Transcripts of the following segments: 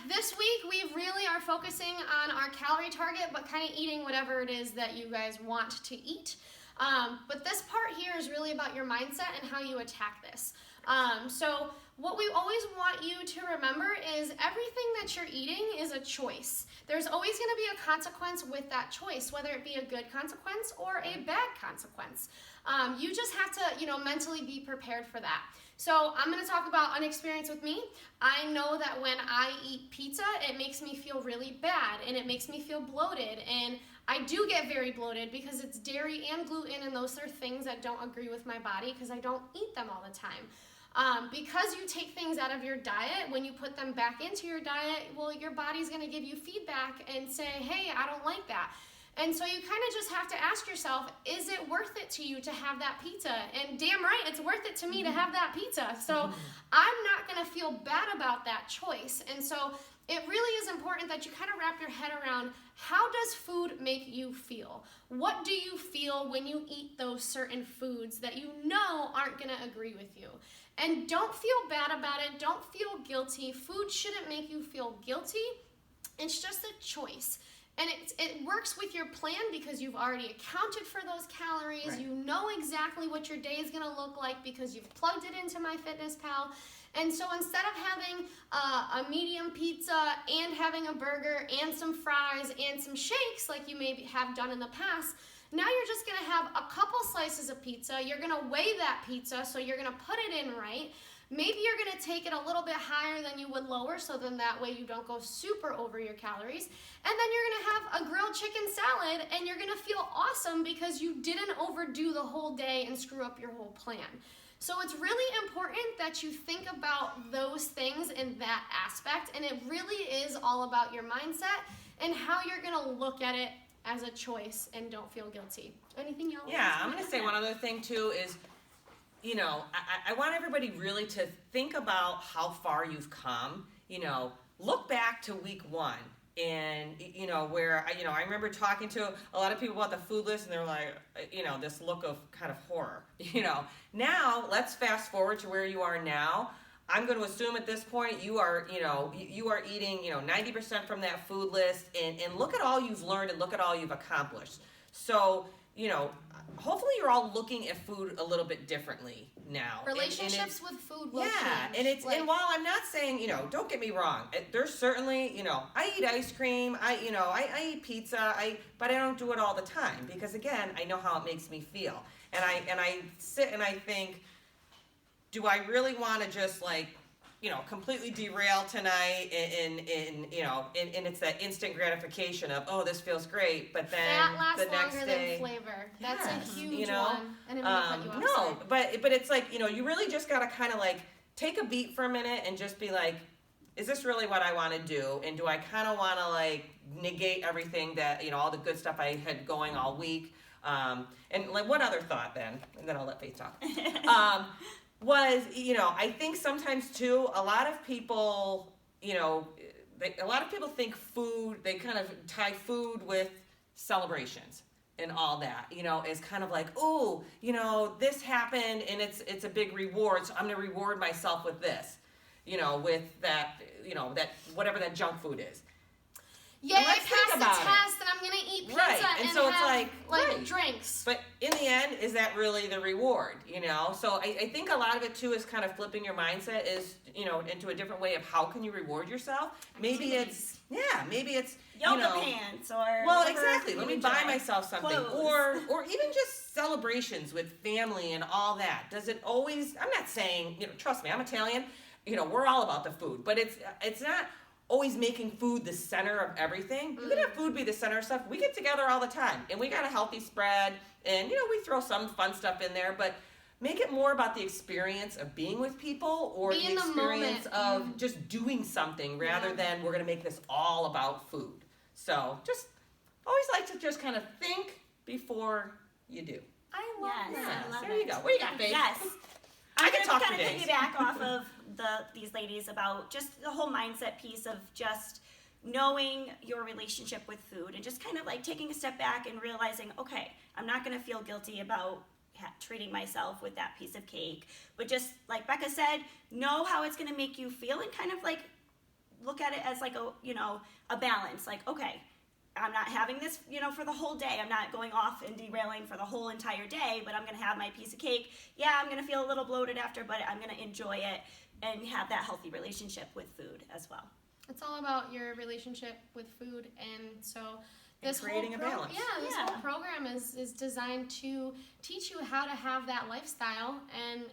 this week we really are focusing on our calorie target, but kind of eating whatever it is that you guys want to eat. But this part here is really about your mindset and how you attack this. So what we always want you to remember is everything that you're eating is a choice. There's always going to be a consequence with that choice, whether it be a good consequence or a bad consequence. You just have to, mentally be prepared for that. So I'm going to talk about an experience with me. I know that when I eat pizza, it makes me feel really bad and it makes me feel bloated, and I do get very bloated because it's dairy and gluten, and those are things that don't agree with my body because I don't eat them all the time. Because you take things out of your diet, when you put them back into your diet, well, your body's going to give you feedback and say, hey, I don't like that. And so you kind of just have to ask yourself, is it worth it to you to have that pizza? And damn right, it's worth it to me to have that pizza. So I'm not going to feel bad about that choice. And so it really is important that you kind of wrap your head around, how does food make you feel? What do you feel when you eat those certain foods that you know aren't going to agree with you? And don't feel bad about it. Don't feel guilty. Food shouldn't make you feel guilty. It's just a choice. And it works with your plan because you've already accounted for those calories. Right. You know exactly what your day is going to look like because you've plugged it into MyFitnessPal. And so instead of having a medium pizza and having a burger and some fries and some shakes like you maybe have done in the past, now you're just going to have a couple slices of pizza. You're going to weigh that pizza, so you're going to put it in right. Maybe you're going to take it a little bit higher than you would lower, so then that way you don't go super over your calories. And then you're going to have a grilled chicken salad, and you're going to feel awesome because you didn't overdo the whole day and screw up your whole plan. So it's really important that you think about those things in that aspect, and it really is all about your mindset and how you're going to look at it as a choice and don't feel guilty. Anything else? Yeah, I'm going to say one other thing too is, I want everybody really to think about how far you've come. Look back to week 1 and, where, I remember talking to a lot of people about the food list and they're like, this look of kind of horror, Now, let's fast forward to where you are now. I'm going to assume at this point you are, you are eating, 90% from that food list, and look at all you've learned and look at all you've accomplished. So, hopefully you're all looking at food a little bit differently now. Relationships with food will change. Yeah, and while I'm not saying, don't get me wrong, there's certainly, I eat ice cream, I eat pizza, but I don't do it all the time because, again, I know how it makes me feel. And I sit and I think, do I really want to just completely derail tonight and it's that instant gratification of, oh, this feels great, but then that lasts the next longer day, than flavor. That's a huge one. I didn't mean to cut you off. No, but it's like, you really just got to kind of take a beat for a minute and just be like, is this really what I want to do? And do I kind of want to negate everything that, all the good stuff I had going all week? And one other thought then, and then I'll let Faith talk. Was, I think sometimes too, a lot of people, think food, they kind of tie food with celebrations and all that, is kind of like, oh, this happened and it's a big reward, so I'm going to reward myself with this, with that, that whatever that junk food is. Yeah, I passed the test and I'm going to eat pizza and so have it's drinks. But in the end, is that really the reward, So I think a lot of it, too, is kind of flipping your mindset is, into a different way of how can you reward yourself. Maybe it's yoga pants or well, exactly. Let me buy myself something. Clothes. Or even just celebrations with family and all that. Does it always, I'm not saying, trust me, I'm Italian, we're all about the food. But it's not always making food the center of everything. You can have food be the center of stuff. We get together all the time, and we got a healthy spread, and, we throw some fun stuff in there, but make it more about the experience of being with people or the experience of just doing something rather than we're going to make this all about food. So just always like to just kind of think before you do. I love that. Yes, there you go. What do you got, babe? Yes. I can talk kind for of days. piggyback off of these ladies about just the whole mindset piece of just knowing your relationship with food and just kind of taking a step back and realizing, okay, I'm not going to feel guilty about treating myself with that piece of cake, but just like Becca said, know how it's going to make you feel and kind of look at it as like a balance. Like, okay, I'm not having this, for the whole day. I'm not going off and derailing for the whole entire day, but I'm going to have my piece of cake. Yeah, I'm going to feel a little bloated after, but I'm going to enjoy it and have that healthy relationship with food as well. It's all about your relationship with food, and so this creating a balance. Yeah, this whole program is designed to teach you how to have that lifestyle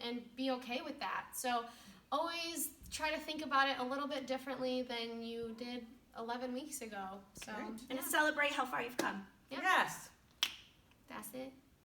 and be okay with that. So always try to think about it a little bit differently than you did 11 weeks ago. So And to celebrate how far you've come. yeah. Yes. That's it.